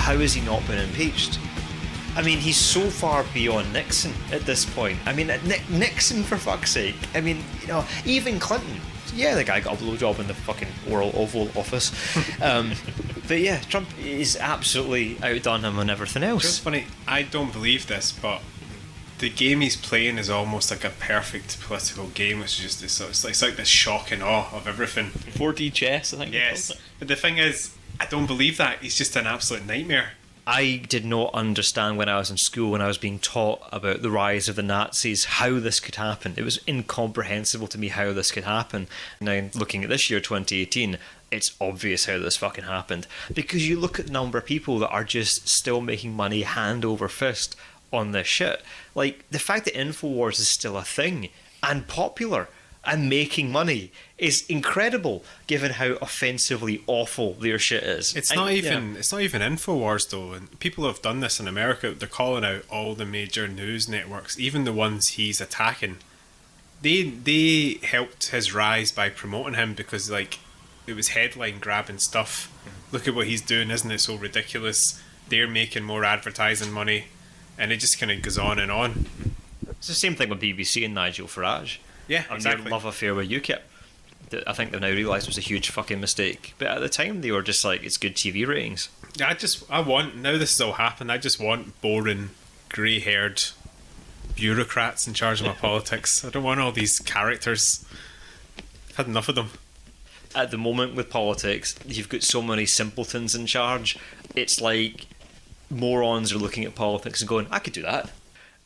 how has he not been impeached? I mean, he's so far beyond Nixon at this point. I mean, Nixon, for fuck's sake. I mean, you know, even Clinton. Yeah, the guy got a blowjob in the fucking Oval Office. But yeah, Trump is absolutely outdone him on everything else. It's funny, I don't believe this, but the game he's playing is almost like a perfect political game. It's like this shock and awe of everything. 4D chess, I think. Yes, but the thing is, I don't believe that. He's just an absolute nightmare. I did not understand when I was in school, when I was being taught about the rise of the Nazis, how this could happen. It was incomprehensible to me how this could happen. Now, looking at this year, 2018, it's obvious how this fucking happened. Because you look at the number of people that are just still making money hand over fist on this shit. Like, the fact that InfoWars is still a thing and popular and making money is incredible, given how offensively awful their shit is. It's not even InfoWars though, and people have done this in America. They're calling out all the major news networks, even the ones he's attacking. They helped his rise by promoting him because, like, it was headline grabbing stuff. Look at what he's doing, isn't it so ridiculous? They're making more advertising money, and it just kind of goes on and on. It's the same thing with BBC and Nigel Farage. Yeah, and exactly. their love affair with UKIP, that I think they've now realised was a huge fucking mistake. But at the time, they were just like, it's good TV ratings. Yeah, now this has all happened, I just want boring, grey-haired bureaucrats in charge of my politics. I don't want all these characters. I've had enough of them. At the moment with politics, you've got so many simpletons in charge. It's like morons are looking at politics and going, I could do that.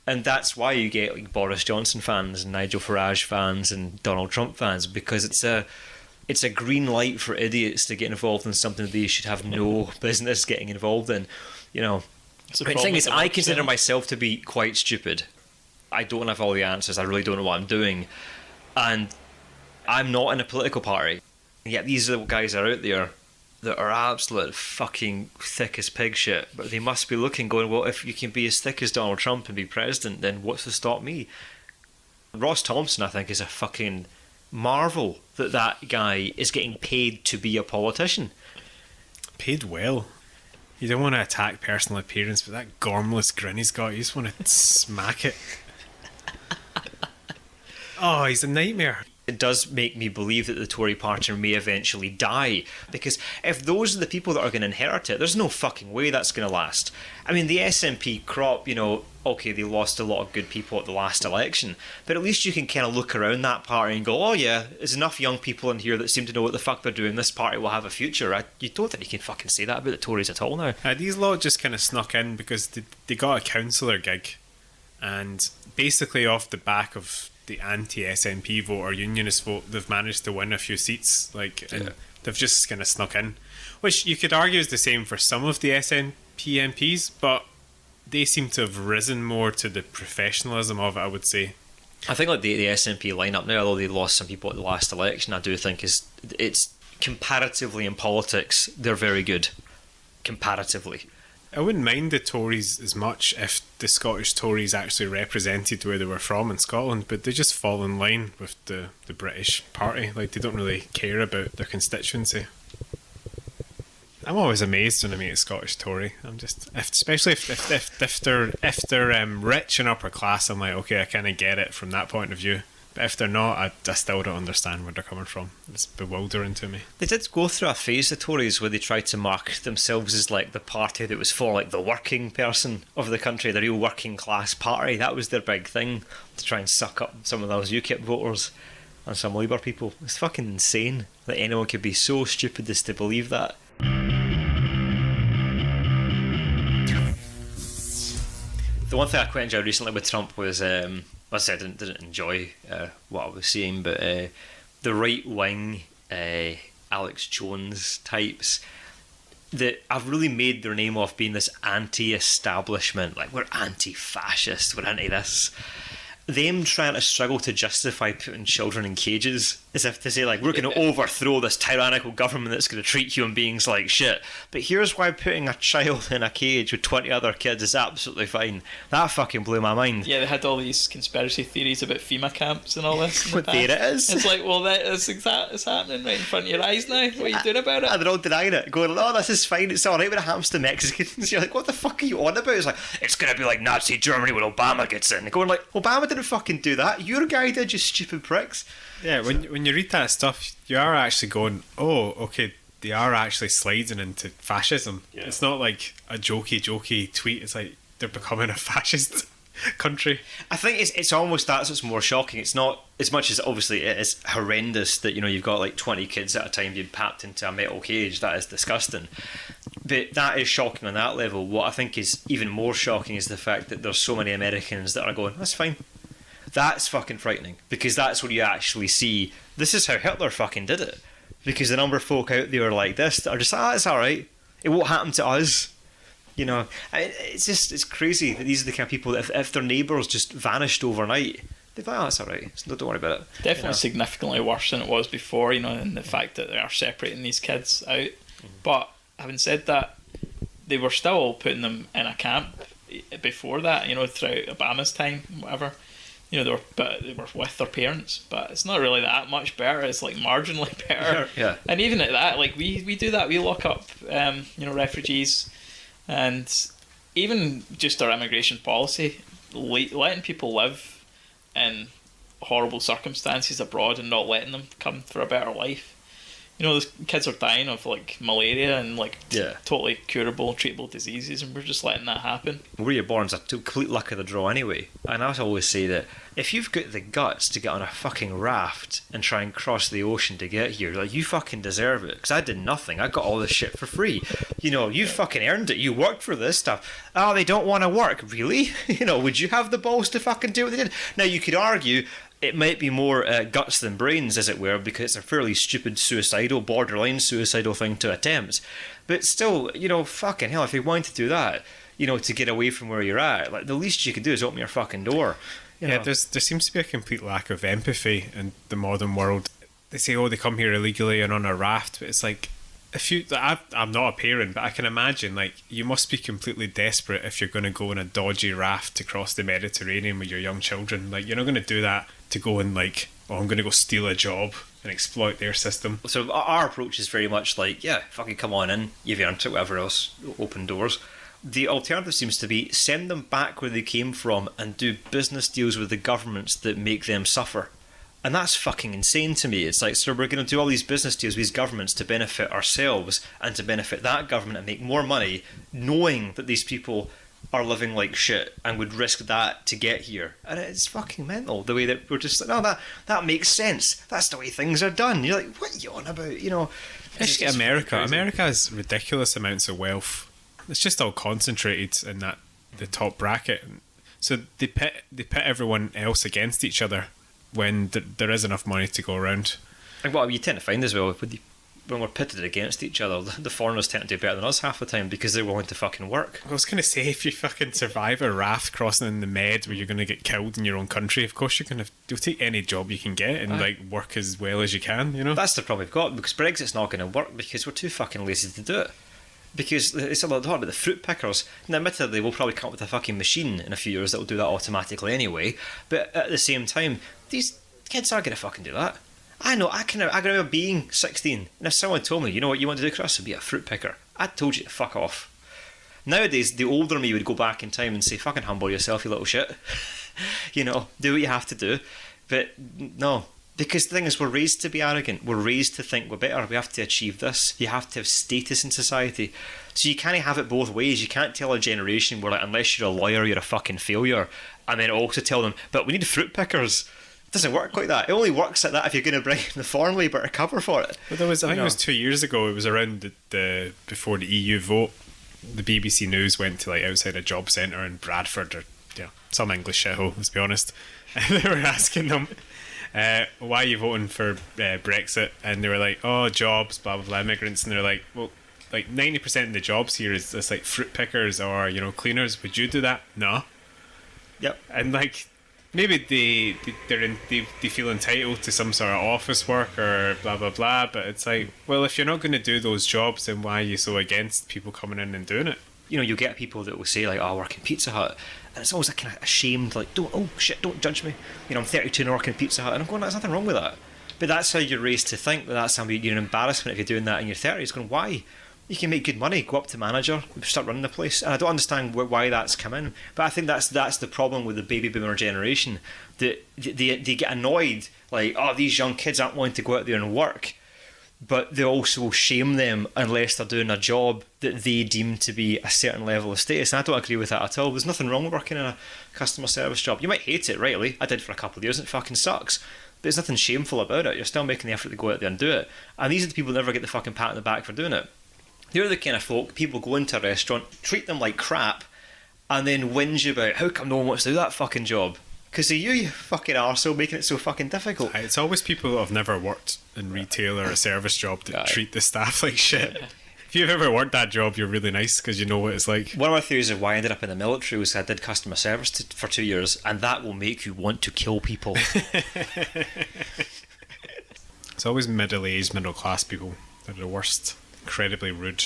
And that's why you get like Boris Johnson fans and Nigel Farage fans and Donald Trump fans, because it's a green light for idiots to get involved in something they should have no business getting involved in. You know, the thing is, I consider myself to be quite stupid. I don't have all the answers. I really don't know what I'm doing, and I'm not in a political party. And yet these are the guys that are out there that are absolute fucking thick as pig shit, but they must be looking going, well, if you can be as thick as Donald Trump and be president, then what's to stop me? Ross Thompson, I think, is a fucking marvel that guy is getting paid to be a politician. Paid well. You don't want to attack personal appearance, but that gormless grin he's got, you just want to smack it. Oh, he's a nightmare. It does make me believe that the Tory party may eventually die, because if those are the people that are going to inherit it, there's no fucking way that's going to last. I mean, the SNP crop, you know, okay, they lost a lot of good people at the last election, but at least you can kind of look around that party and go, oh yeah, there's enough young people in here that seem to know what the fuck they're doing. This party will have a future. You don't think you can fucking say that about the Tories at all now. These lot just kind of snuck in because they got a councillor gig, and basically off the back of the anti-SNP vote or unionist vote, they've managed to win a few seats, and they've just kind of snuck in, which you could argue is the same for some of the SNP MPs, but they seem to have risen more to the professionalism of it, I would say. I think like the SNP lineup now, although they lost some people at the last election, I do think it's comparatively in politics, they're very good. Comparatively. I wouldn't mind the Tories as much if the Scottish Tories actually represented where they were from in Scotland, but they just fall in line with the British party. Like, they don't really care about their constituency. I'm always amazed when I meet a Scottish Tory. Especially if they're rich and upper class, I'm like, okay, I kind of get it from that point of view. But if they're not, I still don't understand where they're coming from. It's bewildering to me. They did go through a phase, the Tories, where they tried to mark themselves as like the party that was for like the working person of the country, the real working class party. That was their big thing, to try and suck up some of those UKIP voters and some Labour people. It's fucking insane that anyone could be so stupid as to believe that. The one thing I quite enjoyed recently with Trump was, I said I didn't enjoy what I was seeing, but the right-wing Alex Jones types that have really made their name off being this anti-establishment, like we're anti-fascist, we're anti-this. Them trying to struggle to justify putting children in cages As if to say, like, we're going to overthrow this tyrannical government that's going to treat human beings like shit. But here's why putting a child in a cage with 20 other kids is absolutely fine. That fucking blew my mind. Yeah, they had all these conspiracy theories about FEMA camps and all this. But there it is. It's like, well, that's happening right in front of your eyes now. What are you doing about it? And they're all denying it, going, oh, this is fine, it's alright when it happens to Mexicans. You're like, what the fuck are you on about? It's like, it's going to be like Nazi Germany when Obama gets in. They're going like, Obama didn't fucking do that. Your guy did, you stupid pricks. Yeah, when you read that stuff, you are actually going, oh, okay, they are actually sliding into fascism. Yeah. It's not like a jokey tweet. It's like they're becoming a fascist country. I think it's almost that's what's more shocking. It's not as much as obviously it is horrendous that, you know, you've got like 20 kids at a time being packed into a metal cage. That is disgusting. But that is shocking on that level. What I think is even more shocking is the fact that there's so many Americans that are going, that's fine. That's fucking frightening, because that's what you actually see. This is how Hitler fucking did it. Because the number of folk out there like this that are just, it's alright. It won't happen to us. You know, it's crazy that these are the kind of people that if their neighbours just vanished overnight, they'd be like, it's alright, don't worry about it. Definitely, you know? Significantly worse than it was before, you know, and the fact that they are separating these kids out. Mm-hmm. But having said that, they were still putting them in a camp before that, you know, throughout Obama's time, whatever. You know, they were with their parents, but it's not really that much better. It's like marginally better. Yeah. And even at that, like we do that. We lock up, you know, refugees, and even just our immigration policy, letting people live in horrible circumstances abroad and not letting them come for a better life. You know, those kids are dying of like malaria and like totally curable, treatable diseases, and we're just letting that happen. Where you're born is a complete luck of the draw anyway. And I always say that if you've got the guts to get on a fucking raft and try and cross the ocean to get here, like, you fucking deserve it. Because I did nothing. I got all this shit for free. You know, you fucking earned it. You worked for this stuff. Oh, they don't want to work. Really? You know, would you have the balls to fucking do what they did? Now, you could argue it might be more guts than brains, as it were, because it's a fairly stupid, borderline suicidal thing to attempt. But still, you know, fucking hell, if you want to do that, you know, to get away from where you're at, like, the least you could do is open your fucking door. Yeah, there seems to be a complete lack of empathy in the modern world. They say, oh, they come here illegally and on a raft, but it's like, I'm not a parent, but I can imagine, like, you must be completely desperate if you're going to go on a dodgy raft to cross the Mediterranean with your young children. Like, you're not going to do that to go and, like, oh, I'm going to go steal a job and exploit their system. So our approach is very much like, yeah, fucking come on in, you've earned it, whatever else, open doors. The alternative seems to be send them back where they came from and do business deals with the governments that make them suffer. And that's fucking insane to me. It's like, so we're going to do all these business deals with these governments to benefit ourselves and to benefit that government and make more money, knowing that these people are living like shit and would risk that to get here. And it's fucking mental, the way that we're just like, no, that makes sense. That's the way things are done. You're like, what are you on about? You know, especially America. America has ridiculous amounts of wealth. It's just all concentrated in the top bracket. So they pit everyone else against each other when there is enough money to go around. And what you tend to find as well, when we're pitted against each other, the foreigners tend to do better than us half the time because they're willing to fucking work. I was going to say, if you fucking survive a raft crossing in the Med where you're going to get killed in your own country, of course you'll take any job you can get and like work as well as you can, you know? That's the problem we've got, because Brexit's not going to work because we're too fucking lazy to do it. Because it's a lot about the fruit pickers. Now, admittedly, we'll probably come up with a fucking machine in a few years that will do that automatically anyway. But at the same time, these kids are going to fucking do that. I know, I can remember being 16, and if someone told me, you know what you want to do, Chris, would be a fruit picker, I told you to fuck off. Nowadays, the older me would go back in time and say, fucking humble yourself, you little shit. You know, do what you have to do. But no. Because the thing is, we're raised to be arrogant. We're raised to think we're better. We have to achieve this. You have to have status in society. So you can't have it both ways. You can't tell a generation where, like, unless you're a lawyer, you're a fucking failure. And then also tell them, but we need fruit pickers. It doesn't work like that. It only works like that if you're going to bring in the foreign labour to cover for it. But I think it was 2 years ago. It was around the before the EU vote. The BBC News went to, like, outside a job centre in Bradford, or some English shithole, let's be honest. And they were asking them, why are you voting for Brexit? And they were like, oh, jobs, blah blah blah, immigrants. And they're like, well, like 90% of the jobs here is like fruit pickers or cleaners. Would you do that? No. Yep. And like maybe they feel entitled to some sort of office work or blah blah blah, but it's like, well, if you're not going to do those jobs, then why are you so against people coming in and doing it? You know, you get people that will say like, "Oh, I work in Pizza Hut," and it's always like kind of ashamed, like, "Don't, oh shit, don't judge me." You know, I'm 32 and I work in Pizza Hut, and I'm going, "There's nothing wrong with that." But that's how you're raised to think that that's something you're an embarrassment if you're doing that in your 30s. Going, why? You can make good money, go up to manager, start running the place, and I don't understand why that's come in. But I think that's the problem with the baby boomer generation, that they get annoyed, like, oh, these young kids aren't wanting to go out there and work, but they also shame them unless they're doing a job that they deem to be a certain level of status. And I don't agree with that at all. There's nothing wrong with working in a customer service job. You might hate it, rightly. I did for a couple of years, and it fucking sucks. But there's nothing shameful about it. You're still making the effort to go out there and do it. And these are the people who never get the fucking pat on the back for doing it. They're the kind of folk, people go into a restaurant, treat them like crap, and then whinge about how come no one wants to do that fucking job. Because of you fucking arsehole, making it so fucking difficult. It's always people that have never worked in retail or a service job that treat the staff like shit. If you've ever worked that job, you're really nice because you know what it's like. One of my theories of why I ended up in the military was I did customer service for 2 years, and that will make you want to kill people. It's always middle-aged, middle-class people that are the worst. Incredibly rude.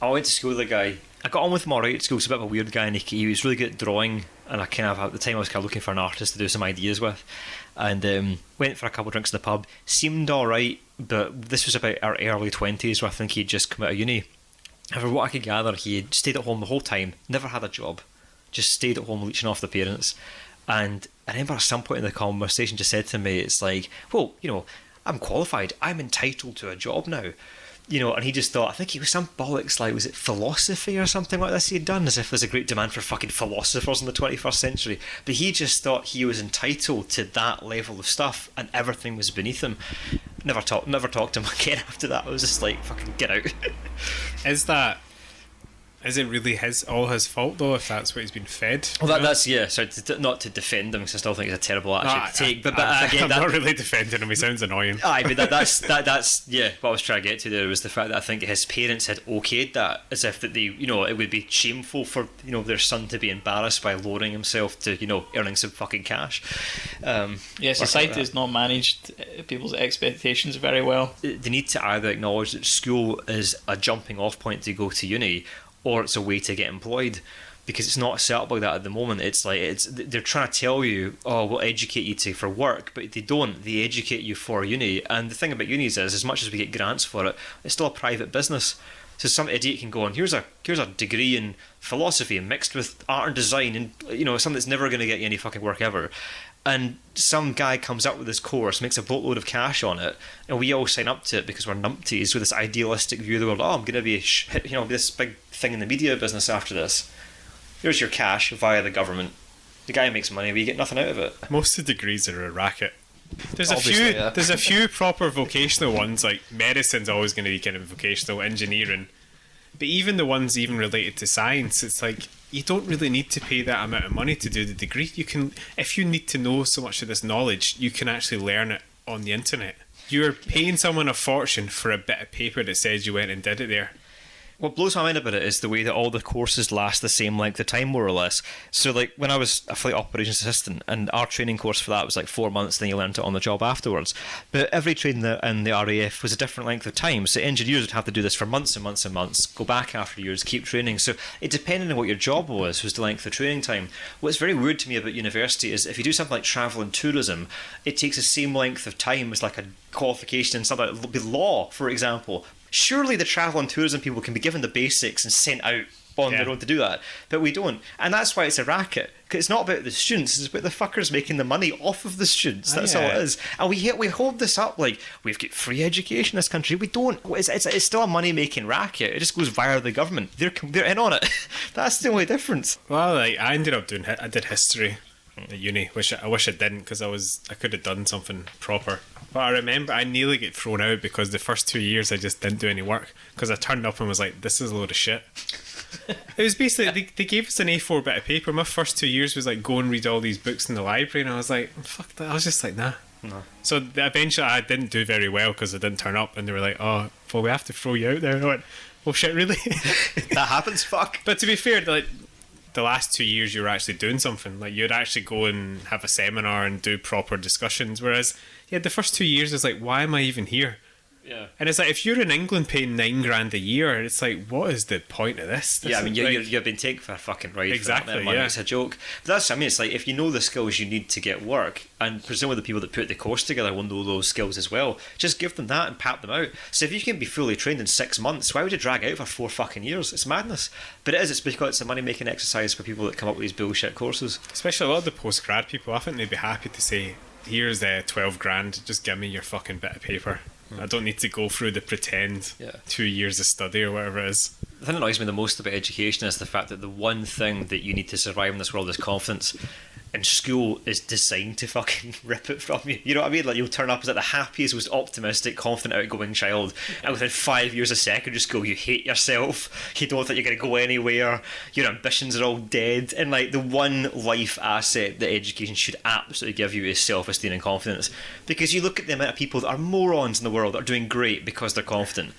I went to school with a guy. I got on with him alright at school. He's a bit of a weird guy, and he was really good at drawing. And I kind of, at the time, I was kind of looking for an artist to do some ideas with. And went for a couple of drinks in the pub. Seemed alright, but this was about our early 20s, where I think he'd just come out of uni. However, what I could gather, he had stayed at home the whole time, never had a job, just stayed at home leeching off the parents. And I remember at some point in the conversation just said to me, it's like, well, you know, I'm qualified, I'm entitled to a job now. You know, and he just thought, I think it was some bollocks, like, was it philosophy or something like this he'd done, as if there's a great demand for fucking philosophers in the 21st century. But he just thought he was entitled to that level of stuff, and everything was beneath him. Never talked to him again after that. I was just like, fucking get out. Is it really all his fault though, if that's what he's been fed? Well, that's yeah. So not to defend him, because I still think it's a terrible attitude to take. But again, I'm not really defending him. He sounds annoying. But that's yeah. What I was trying to get to there was the fact that I think his parents had okayed that, as if that they, you know, it would be shameful for, you know, their son to be embarrassed by lowering himself to, you know, earning some fucking cash. Society has not managed people's expectations very well. They need to either acknowledge that school is a jumping off point to go to uni, or it's a way to get employed, because it's not set up like that at the moment. It's like they're trying to tell you, oh, we'll educate you for work, but they don't. They educate you for uni. And the thing about unis is, as much as we get grants for it, it's still a private business. So some idiot can go on, here's a degree in philosophy mixed with art and design, and, you know, something that's never going to get you any fucking work ever. And some guy comes up with this course, makes a boatload of cash on it, and we all sign up to it because we're numpties with this idealistic view of the world. Oh, I'm going to be this big thing in the media business after this. Here's your cash via the government. The guy makes money, but you get nothing out of it. Most of the degrees are a racket. There's Obviously, a few proper vocational ones, like medicine's always going to be kind of vocational, engineering. But even the ones even related to science, it's like, you don't really need to pay that amount of money to do the degree. You can, if you need to know so much of this knowledge, you can actually learn it on the internet. You're paying someone a fortune for a bit of paper that says you went and did it there. What blows my mind about it is the way that all the courses last the same length of time, more or less. So, like, when I was a flight operations assistant, and our training course for that was like 4 months, then you learned it on the job afterwards. But every training in the RAF was a different length of time. So engineers would have to do this for months and months and months, go back after years, keep training. So it depended on what your job was the length of training time. What's very weird to me about university is if you do something like travel and tourism, it takes the same length of time as like a qualification in something like law, for example. Surely the travel and tourism people can be given the basics and sent out on their own to do that, but we don't, and that's why it's a racket. Because it's not about the students; it's about the fuckers making the money off of the students. That's all it is. And we hold this up like we've got free education in this country. We don't. It's still a money making racket. It just goes via the government. They're in on it. That's the only difference. Well, I ended up I did history at uni, which I wish I didn't, because I could have done something proper. But I remember I nearly get thrown out because the first 2 years I just didn't do any work, because I turned up and was like, this is a load of shit. It was basically, they gave us an A4 bit of paper. My first 2 years was like, go and read all these books in the library, and I was like, fuck that. I was just like, nah. No. So eventually I didn't do very well because I didn't turn up, and they were like, oh, well, we have to throw you out there. And I went, well, shit, really? That happens, fuck. But to be fair, like, the last 2 years you were actually doing something. Like, you'd actually go and have a seminar and do proper discussions. Whereas, yeah, the first 2 years is like, why am I even here? Yeah. And it's like, if you're in England paying $9,000 a year, it's like, what is the point of this? Yeah, I mean, like, you've been taken for a fucking ride. Exactly, for that money. yeah. It's a joke. But that's, I mean, it's like, if you know the skills you need to get work, and presumably the people that put the course together will know those skills as well, just give them that and pat them out. So if you can be fully trained in 6 months, why would you drag out for 4 fucking years? It's madness. But it's because it's a money-making exercise for people that come up with these bullshit courses. Especially a lot of the post-grad people, I think they'd be happy to say, here's 12 grand, just give me your fucking bit of paper. I don't need to go through the pretend 2 years of study or whatever it is. The thing that annoys me the most about education is the fact that the one thing that you need to survive in this world is confidence. And school is designed to fucking rip it from you. You know what I mean? Like, you'll turn up as like the happiest, most optimistic, confident, outgoing child, and within 5 years of secondary school, you hate yourself. You don't think you're going to go anywhere. Your ambitions are all dead. And like, the one life asset that education should absolutely give you is self-esteem and confidence. Because you look at the amount of people that are morons in the world that are doing great because they're confident.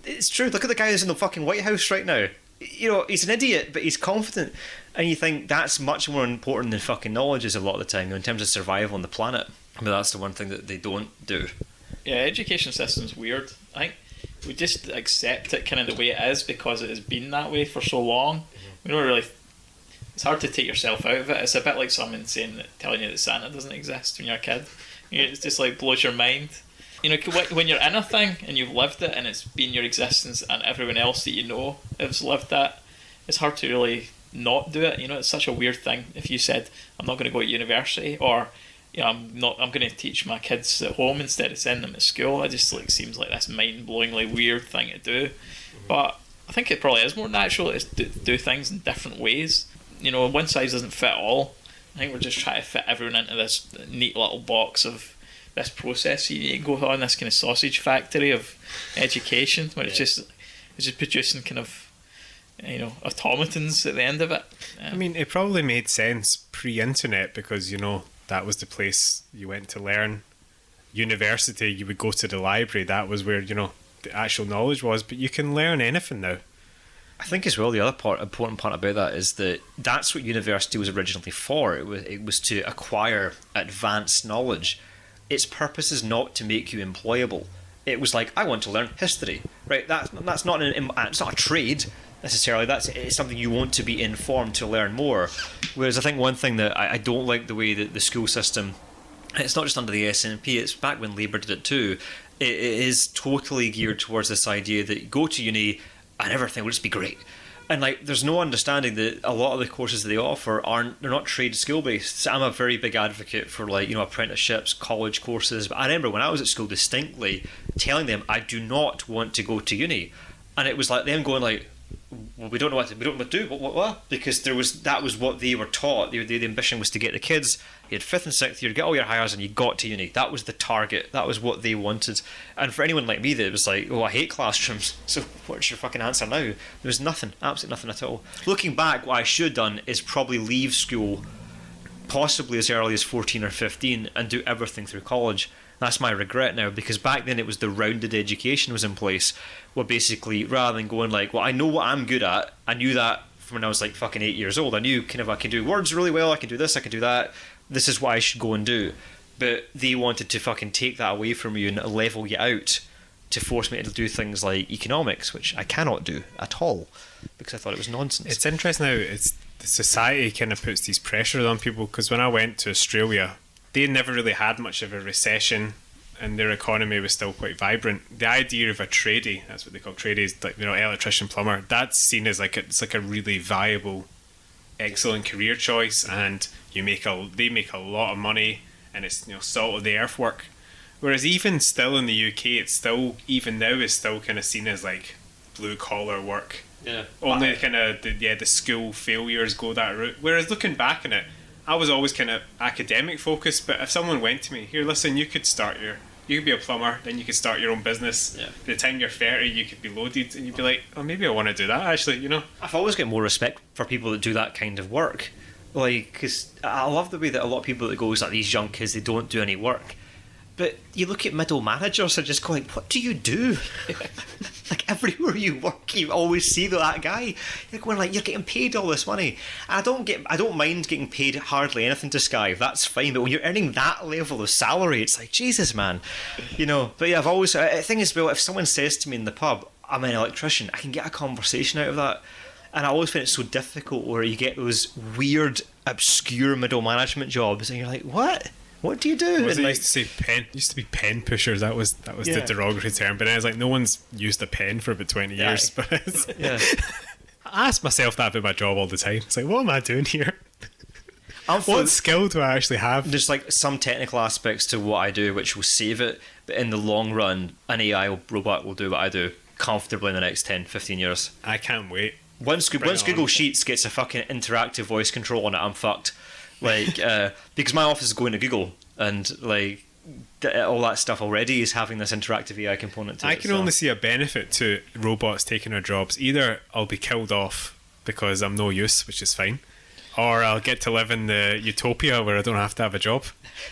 It's true. Look at the guy who's in the fucking White House right now. You know, he's an idiot, but he's confident. And you think that's much more important than fucking knowledge is a lot of the time, you know, in terms of survival on the planet. But that's the one thing that they don't do. Yeah, education system's weird. I think we just accept it kind of the way it is because it has been that way for so long. We don't really... It's hard to take yourself out of it. It's a bit like someone telling you that Santa doesn't exist when you're a kid. It's just like blows your mind. You know, when you're in a thing and you've lived it and it's been your existence and everyone else that you know has lived that, it's hard to really not do it. You know, it's such a weird thing. If you said, I'm not going to go to university, or, you know, I'm going to teach my kids at home instead of sending them to school, it just like seems like this mind-blowingly weird thing to do. But I think it probably is more natural to do things in different ways. You know, one size doesn't fit all. I think we're just trying to fit everyone into this neat little box of this process. You go on this kind of sausage factory of education where it's just producing kind of, you know, automatons at the end of it. I mean, it probably made sense pre-internet because, you know, that was the place you went to learn. University, you would go to the library. That was where, you know, the actual knowledge was. But you can learn anything now. I think as well the other important part about that is that that's what university was originally for. It was to acquire advanced knowledge. Its purpose is not to make you employable. It was like, I want to learn history, right? That's not it's not a trade necessarily. It's something you want to be informed to learn more. Whereas I think one thing that I don't like the way that the school system, it's not just under the SNP, it's back when Labour did it too. It is totally geared towards this idea that you go to uni and everything will just be great. And like, there's no understanding that a lot of the courses that they offer they're not trade skill based. So I'm a very big advocate for, like, you know, apprenticeships, college courses. But I remember when I was at school distinctly telling them I do not want to go to uni, and it was like them going like, well, we don't know what to do. What? Because that was what they were taught. The ambition was to get the kids. You had 5th and 6th year, get all your hires, and you got to uni. That was the target. That was what they wanted. And for anyone like me, that was like, oh, I hate classrooms. So what's your fucking answer now? There was nothing, absolutely nothing at all. Looking back, what I should have done is probably leave school, possibly as early as 14 or 15, and do everything through college. That's my regret now, because back then it was the rounded education was in place, where basically, rather than going like, well, I know what I'm good at, I knew that from when I was like fucking 8 years old. I knew kind of I can do words really well, I can do this, I can do that, this is what I should go and do. But they wanted to fucking take that away from you and level you out to force me to do things like economics, which I cannot do at all, because I thought it was nonsense. It's interesting how the society kind of puts these pressures on people, because when I went to Australia, they never really had much of a recession and their economy was still quite vibrant. The idea of a tradie, that's what they call tradies, like, you know, electrician, plumber, that's seen as like it's like a really viable, excellent career choice, and they make a lot of money, and it's, you know, salt of the earth work. Whereas even still in the UK, it's still, even now, is still kind of seen as like blue collar work. Yeah. Only kind of the school failures go that route. Whereas looking back on it, I was always kind of academic focused, but if someone went to me, here, listen, you could be a plumber, then you could start your own business. Yeah. By the time you're 30, you could be loaded, and you'd be like, oh, maybe I want to do that, actually, you know? I've always got more respect for people that do that kind of work. Like, because I love the way that a lot of people that goes like, these young kids, they don't do any work. But you look at middle managers and just go like, what do you do? Like everywhere you work, you always see that guy. You're going like, you're getting paid all this money. And I don't mind getting paid hardly anything to Sky. That's fine. But when you're earning that level of salary, it's like, Jesus, man. You know. But yeah, I've always. The thing is, well, if someone says to me in the pub, I'm an electrician, I can get a conversation out of that. And I always find it so difficult where you get those weird, obscure middle management jobs, and you're like, what? What do you do? Was it nice to say pen? It used to be pen pushers. That was the derogatory term. But I was like, no one's used a pen for about 20 years. But I ask myself that about my job all the time. It's like, what am I doing here? What skill do I actually have? There's like some technical aspects to what I do which will save it, but in the long run, an AI robot will do what I do comfortably in the next 10, 15 years. I can't wait. Once Google Sheets gets a fucking interactive voice control on it, I'm fucked. Like, because my office is going to Google, and like all that stuff already is having this interactive AI component to it. I can only see a benefit to robots taking our jobs. Either I'll be killed off because I'm no use, which is fine, or I'll get to live in the utopia where I don't have to have a job.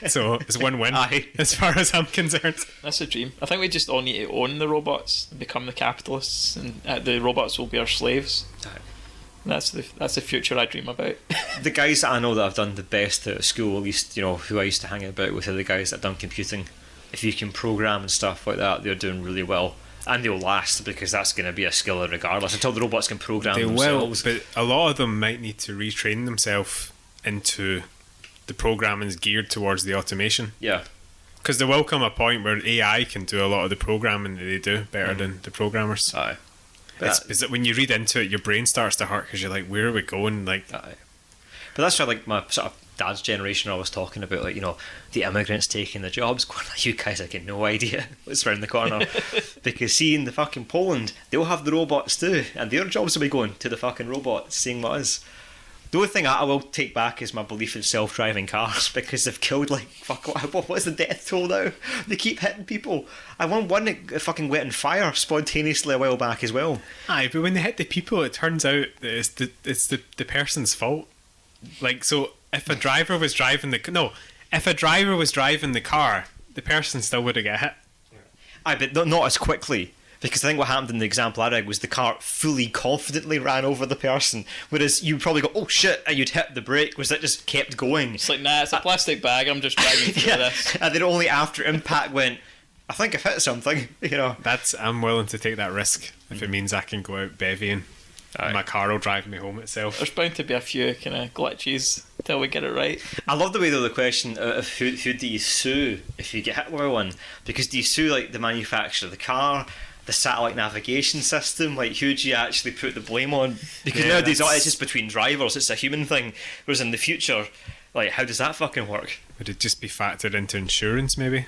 So it's win-win as far as I'm concerned. That's a dream. I think we just all need to own the robots and become the capitalists, and the robots will be our slaves. That's the future I dream about. The guys that I know that have done the best at school, at least, you know, who I used to hang about with, are the guys that have done computing. If you can program and stuff like that, they're doing really well. And they'll last, because that's going to be a skill regardless, until the robots can program themselves. Will, but a lot of them might need to retrain themselves into the programming's geared towards the automation. Yeah. Because there will come a point where AI can do a lot of the programming that they do better than the programmers. Aye. Is that when you read into it, your brain starts to hurt because you're like, where are we going? Like, aye. But that's why, like, my sort of dad's generation I was talking about, like, you know, the immigrants taking the jobs, going like, you guys have got no idea what's around the corner. Because see, in the fucking Poland, they'll have the robots too, and their jobs will be going to the fucking robots, seeing what is. The only thing I will take back is my belief in self-driving cars, because they've killed, like, what's the death toll now? They keep hitting people. I won one that fucking went on fire spontaneously a while back as well. Aye, but when they hit the people, it turns out that it's the person's fault. Like, so if a driver was driving the car, the person still would have got hit. Aye, but not as quickly. Because I think what happened in the example I read was the car fully confidently ran over the person, whereas you probably go, oh shit, and you'd hit the brake, was that just kept going. It's like, nah, it's a plastic bag, I'm just driving through this. And then only after impact went, I think I've hit something, you know. I'm willing to take that risk if it means I can go out bevying. My car will drive me home itself. There's bound to be a few kind of glitches till we get it right. I love the way, though, the question of who do you sue if you get hit by one, because do you sue like the manufacturer of the car, the satellite navigation system, like who do you actually put the blame on? Because nowadays it's just between drivers, it's a human thing, whereas in the future, like, how does that fucking work? Would it just be factored into insurance maybe?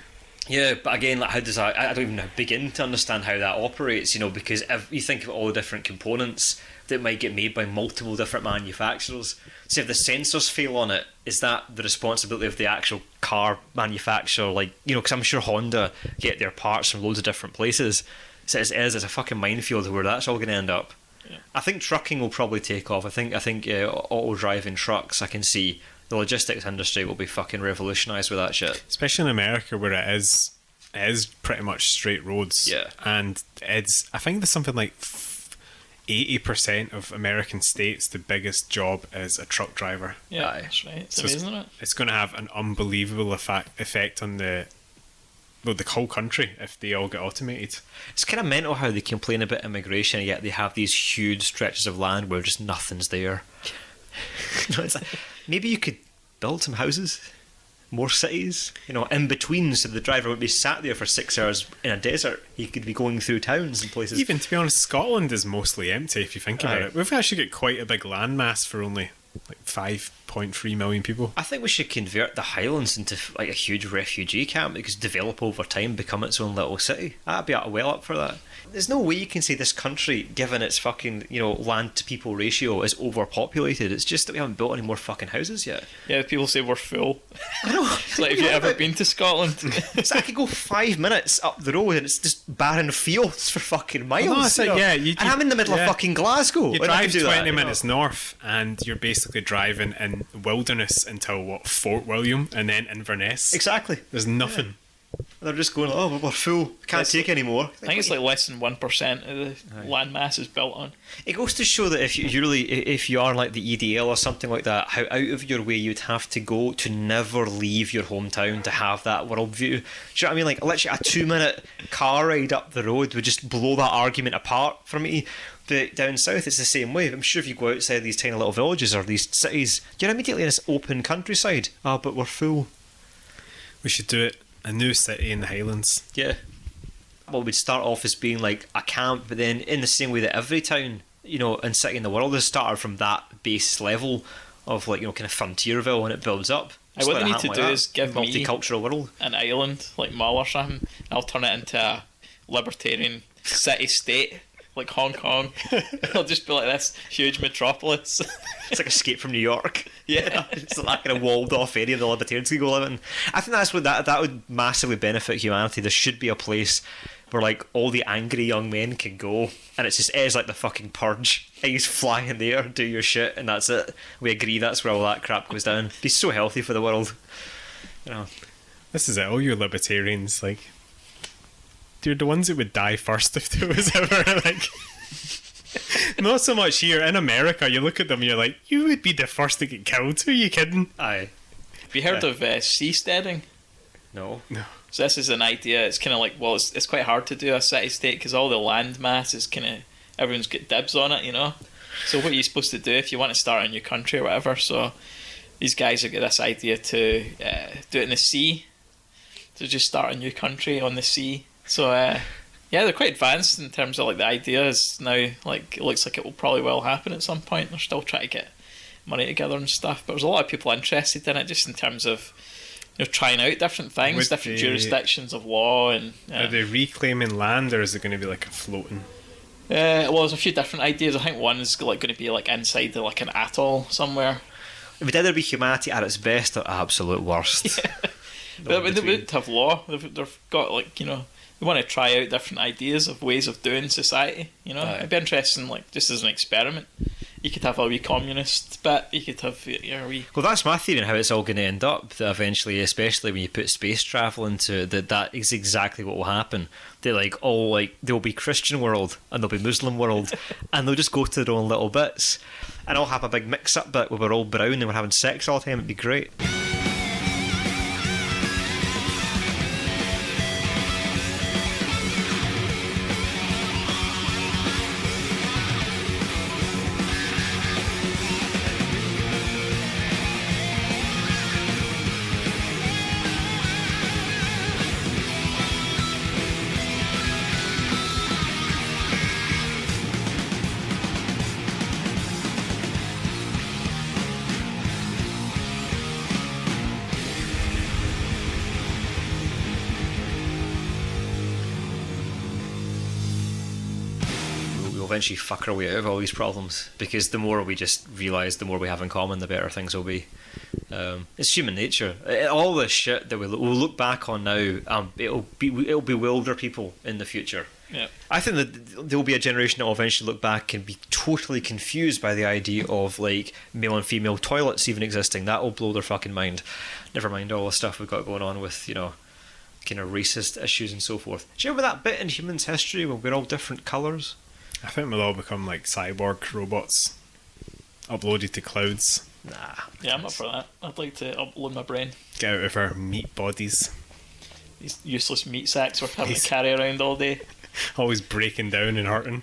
Yeah, but again, like, how does that, I don't even begin to understand how that operates, you know, because if you think of all the different components that might get made by multiple different manufacturers, so if the sensors fail on it, is that the responsibility of the actual car manufacturer? Like, you know, because I'm sure Honda get their parts from loads of different places. So it's a fucking minefield where that's all going to end up. Yeah. I think trucking will probably take off. I think auto driving trucks, I can see the logistics industry will be fucking revolutionised with that shit. Especially in America, where it is pretty much straight roads. Yeah. And I think there's something like 80% of American states, the biggest job is a truck driver. Yeah, that's right. It's amazing, isn't it? It's going to have an unbelievable effect on the whole country if they all get automated. It's kind of mental how they complain about immigration, yet they have these huge stretches of land where just nothing's there. You know, it's like, maybe you could build some houses, more cities, you know, in between, so the driver wouldn't be sat there for 6 hours in a desert. He could be going through towns and places. Even, to be honest, Scotland is mostly empty if you think about it. We've actually got quite a big landmass for only like 5.3 million people. I think we should convert the Highlands into like a huge refugee camp that could develop over time, become its own little city. I'd be well up for that. There's no way you can say this country, given its fucking, you know, land to people ratio, is overpopulated. It's just that we haven't built any more fucking houses yet. Yeah, people say we're full. I know. It's like, have you ever been to Scotland? So I could go 5 minutes up the road and it's just barren fields for fucking miles. Well, no, it's like, yeah, and I'm in the middle of fucking Glasgow. You drive 20 minutes north and you're basically driving in wilderness until Fort William and then Inverness. Exactly. There's nothing. Yeah. they're just going, oh, we're full, can't take any more. I think it's like less than 1% of the land mass is built on. It goes to show that if you are like the EDL or something like that, how out of your way you'd have to go to never leave your hometown to have that worldview. Do you know what I mean? Like literally a 2-minute car ride up the road would just blow that argument apart for me. But down south it's the same way. I'm sure if you go outside these tiny little villages or these cities, you're immediately in this open countryside. Ah, but we're full. We should do it. A new city in the Highlands. Yeah. Well, we'd start off as being like a camp, but then in the same way that every town, and city in the world has started from that base level of like, kind of frontierville, and it builds up. What they need to do is give me multicultural world, an island like Mull or something. I'll turn it into a libertarian city-state like Hong Kong. It'll just be like this huge metropolis. It's like Escape from New York. Yeah. It's like that kind of walled off area the libertarians can go live in. I think that's what that would massively benefit humanity. There should be a place where like all the angry young men can go, and it is like the fucking purge. And you just fly in the air, do your shit, and that's it. We agree that's where all that crap goes down. Be so healthy for the world. This is it, all you libertarians, like, you're the ones that would die first if there was ever like not so much here in America. You look at them and you're like, you would be the first to get killed. Who are you kidding? Aye. Have you heard of seasteading? No. So this is an idea. It's kind of like, well, it's quite hard to do a city-state because all the land mass is kind of, everyone's got dibs on it, So what are you supposed to do if you want to start a new country or whatever? So these guys have got this idea to do it in the sea, to just start a new country on the sea. So yeah, they're quite advanced in terms of like the idea is now like it looks like it will probably well happen at some point. They're still trying to get money together and stuff, but there's a lot of people interested in it just in terms of trying out different things, different jurisdictions of law. And are they reclaiming land, or is it going to be like a floating? Well, there's a few different ideas. I think one is like going to be like inside like an atoll somewhere. It would either be humanity at its best or absolute worst. Yeah. But they would have law. They've got like they want to try out different ideas of ways of doing society. It'd be interesting, like just as an experiment. You could have a wee communist bit. You could have a wee. Well, that's my theory on how it's all going to end up. That eventually, especially when you put space travel into it, that is exactly what will happen. They're like there'll be Christian world and there'll be Muslim world, and they'll just go to their own little bits, and I'll have a big mix-up bit where we're all brown and we're having sex all the time. It'd be great. Eventually fuck our way out of all these problems, because the more we just realise, the more we have in common, the better things will be. It's human nature. All this shit that we'll look back on now, it'll bewilder people in the future. Yeah. I think that there will be a generation that will eventually look back and be totally confused by the idea of like male and female toilets even existing. That will blow their fucking mind. Never mind all the stuff we've got going on with kind of racist issues and so forth. Do you remember that bit in humans' history where we're all different colours? I think we'll all become like cyborg robots, uploaded to clouds. Nah. Yeah, I'm up for that. I'd like to upload my brain. Get out of our meat bodies. These useless meat sacks we're having to carry around all day. Always breaking down and hurting.